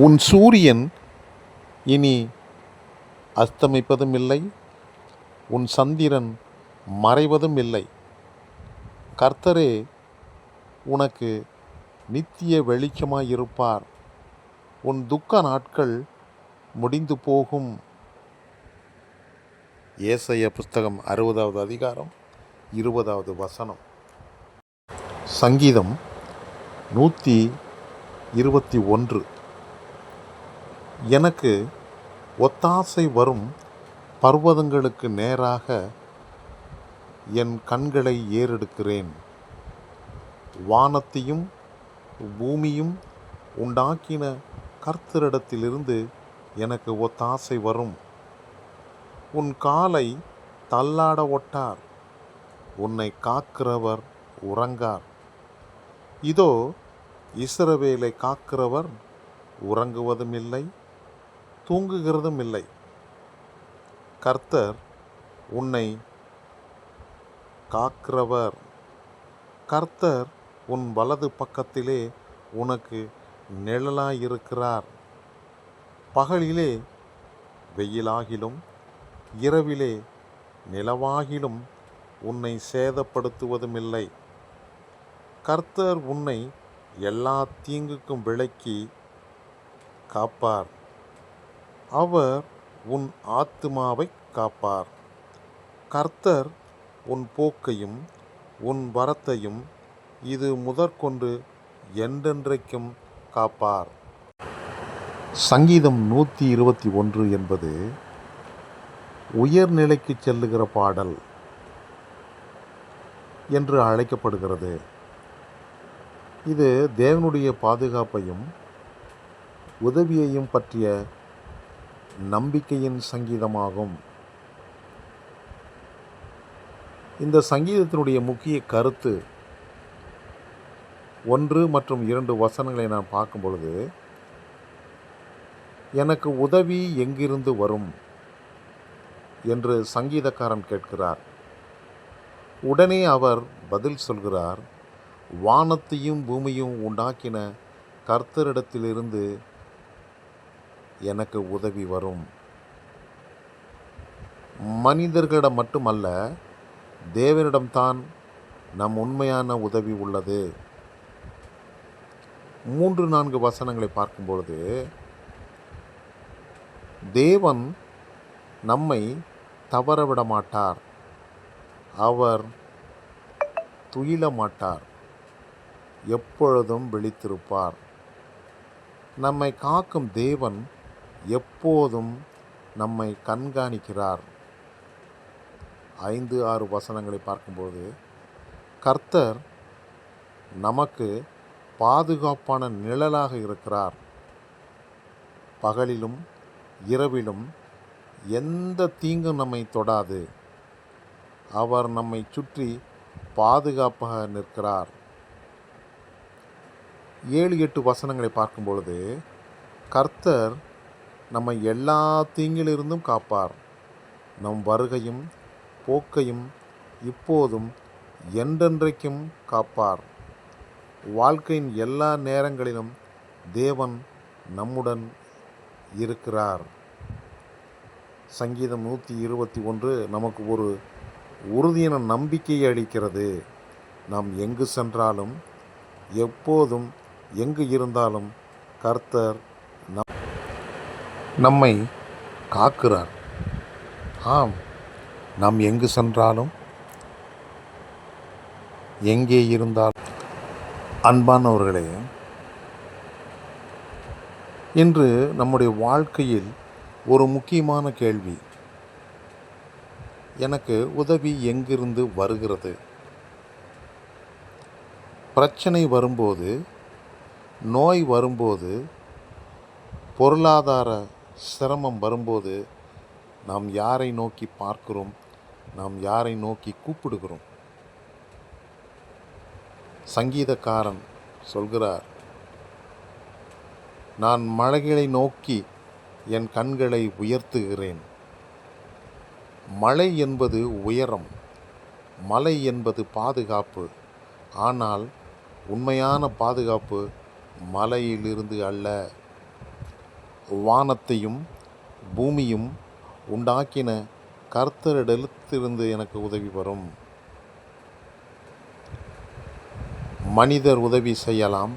உன் சூரியன் இனி அஸ்தமிப்பதும் இல்லை, உன் சந்திரன் மறைவதும் இல்லை. கர்த்தரே உனக்கு நித்திய வெளிச்சமாயிருப்பார். உன் துக்க நாட்கள் முடிந்து போகும். ஏசாயா புஸ்தகம் 60வது அதிகாரம் 20வது வசனம். சங்கீதம் 121. எனக்கு ஒத்தாசை வரும் பர்வதங்களுக்கு நேராக என் கண்களை ஏறெடுக்கிறேன். வானத்தையும் பூமியும் உண்டாக்கின கர்த்தரிடத்திலிருந்து எனக்கு ஒத்தாசை வரும். உன் காலை தள்ளாட ஒட்டார், உன்னை காக்கிறவர் உறங்கார். இதோ இஸ்ரவேலை காக்கிறவர் உறங்குவதும் இல்லை, தூங்குகிறதும் இல்லை. கர்த்தர் உன்னை காக்கிறவர். கர்த்தர் உன் வலது பக்கத்திலே உனக்கு நிழலாயிருக்கிறார். பகலிலே வெயிலாகிலும் இரவிலே நிலவாகிலும் உன்னை சேதப்படுத்துவதுமில்லை. கர்த்தர் உன்னை எல்லா தீங்குக்கும் விலக்கி காப்பார். அவர் உன் ஆத்துமாவை காப்பார். கர்த்தர் உன் போக்கையும் உன் வரத்தையும் இது முதற்கொண்டு என்றென்றைக்கும் காப்பார். சங்கீதம் 121 என்பது உயர்நிலைக்கு செல்லுகிற பாடல் என்று அழைக்கப்படுகிறது. இது தேவனுடைய பாதுகாப்பையும் உதவியையும் பற்றிய நம்பிக்கையின் சங்கீதமாகும். இந்த சங்கீதத்தினுடைய முக்கிய கருத்து 1 மற்றும் 2 வசனங்களை நான் பார்க்கும் பொழுது, எனக்கு உதவி எங்கிருந்து வரும் என்று சங்கீதக்காரன் கேட்கிறார். உடனே அவர் பதில் சொல்கிறார், வானத்தையும் பூமியும் உண்டாக்கின கர்த்தரிடத்திலிருந்து எனக்கு உதவி வரும். மனிதர்களிடம் மட்டுமல்ல, தேவனிடம்தான் நம் உண்மையான உதவி உள்ளது. 3-4 வசனங்களை பார்க்கும்பொழுது, தேவன் நம்மை தவறவிட மாட்டார், அவர் துயில மாட்டார், எப்பொழுதும் விழித்திருப்பார். நம்மை காக்கும் தேவன் எப்போதும் நம்மை கண்காணிக்கிறார். 5-6 வசனங்களை பார்க்கும்போது, கர்த்தர் நமக்கு பாதுகாப்பான நிழலாக இருக்கிறார். பகலிலும் இரவிலும் எந்த தீங்கும் நம்மை தொடாது. அவர் நம்மை சுற்றி பாதுகாப்பாக நிற்கிறார். 7-8 வசனங்களை பார்க்கும் பொழுது, கர்த்தர் நம்மை எல்லா தீங்கிலிருந்தும் காப்பார். நம் வருகையும் போக்கையும் இப்போதும் என்றென்றைக்கும் காப்பார். வாழ்க்கையின் எல்லா நேரங்களிலும் தேவன் நம்முடன் இருக்கிறார். சங்கீதம் 121 நமக்கு ஒரு உறுதியான நம்பிக்கையை அளிக்கிறது. நாம் எங்கு சென்றாலும் எப்போதும் எங்கு இருந்தாலும் கர்த்தர் நம்மை காக்கிறார். ஆம், நாம் எங்கு சென்றாலும் எங்கே இருந்தாலும். அன்பானவர்களே, இன்று நம்முடைய வாழ்க்கையில் ஒரு முக்கியமான கேள்வி, எனக்கு உதவி எங்கிருந்து வருகிறது? பிரச்சனை வரும்போது, நோய் வரும்போது, பொருளாதார சிரமம் வரும்போது நாம் யாரை நோக்கி பார்க்கிறோம்? நாம் யாரை நோக்கி கூப்பிடுகிறோம்? சங்கீதக்காரன் சொல்கிறார், நான் மலைகளை நோக்கி என் கண்களை உயர்த்துகிறேன். மலை என்பது உயரம், மலை என்பது பாதுகாப்பு. ஆனால் உண்மையான பாதுகாப்பு மலையிலிருந்து அல்ல, வானத்தையும் பூமியும் உண்டாக்கின கர்த்தரிடத்திலிருந்து எனக்கு உதவி வரும். மனிதர் உதவி செய்யலாம்,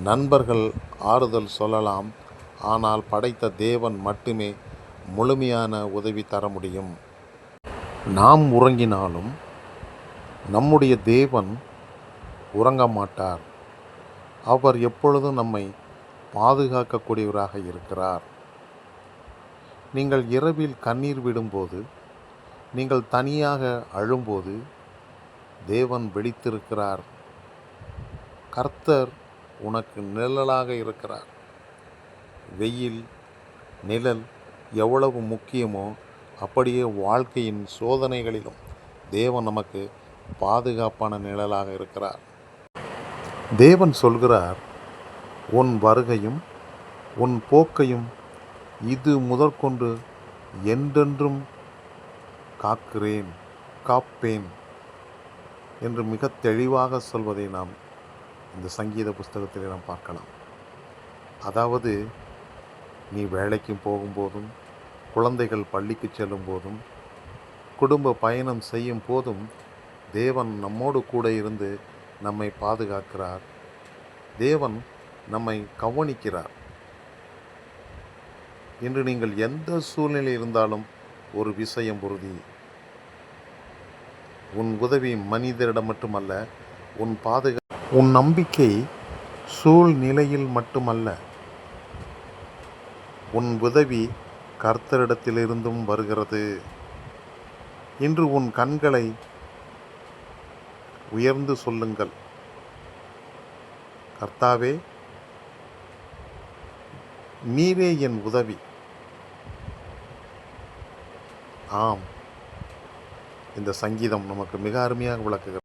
நண்பர்கள் ஆறுதல் சொல்லலாம், ஆனால் படைத்த தேவன் மட்டுமே முழுமையான உதவி தர முடியும். நாம் உறங்கினாலும் நம்முடைய தேவன் உறங்க மாட்டார். அவர் எப்பொழுதும் நம்மை பாதுகாக்கக்கூடியவராக இருக்கிறார். நீங்கள் இரவில் கண்ணீர் விடும்போது, நீங்கள் தனியாக அழும்போது தேவன் விழித்திருக்கிறார். கர்த்தர் உனக்கு நிழலாக இருக்கிறார். வெயில், நிழல் எவ்வளவு முக்கியமோ அப்படியே வாழ்க்கையின் சோதனைகளிலும் தேவன் நமக்கு பாதுகாப்பான நிழலாக இருக்கிறார். தேவன் சொல்கிறார், உன் வருகையும் உன் போக்கையும் இது முதற்கொண்டு என்றென்றும் காப்பேன் என்று மிக தெளிவாக சொல்வதை நாம் இந்த சங்கீத புஸ்தகத்திலே நாம் பார்க்கலாம். அதாவது, நீ வேலைக்கு போகும்போதும், குழந்தைகள் பள்ளிக்கு செல்லும் போதும், குடும்ப பயணம் செய்யும் போதும் தேவன் நம்மோடு கூட இருந்து நம்மை பாதுகாக்கிறார். தேவன் நம்மை கவனிக்கிறார். இன்று நீங்கள் எந்த சூழ்நிலை இருந்தாலும் ஒரு விஷயம் உறுதி, உன் உதவி மனிதரிடம் மட்டுமல்ல, உன் நம்பிக்கை சூழ்நிலையில் மட்டுமல்ல, உன் உதவி கர்த்தரிடத்திலிருந்தும் வருகிறது. இன்று உன் கண்களை உயர்ந்து சொல்லுங்கள், கர்த்தாவே, நீரே என் உதவி. ஆம், இந்த சங்கீதம் நமக்கு மிக அருமையாக விளக்குகிறது.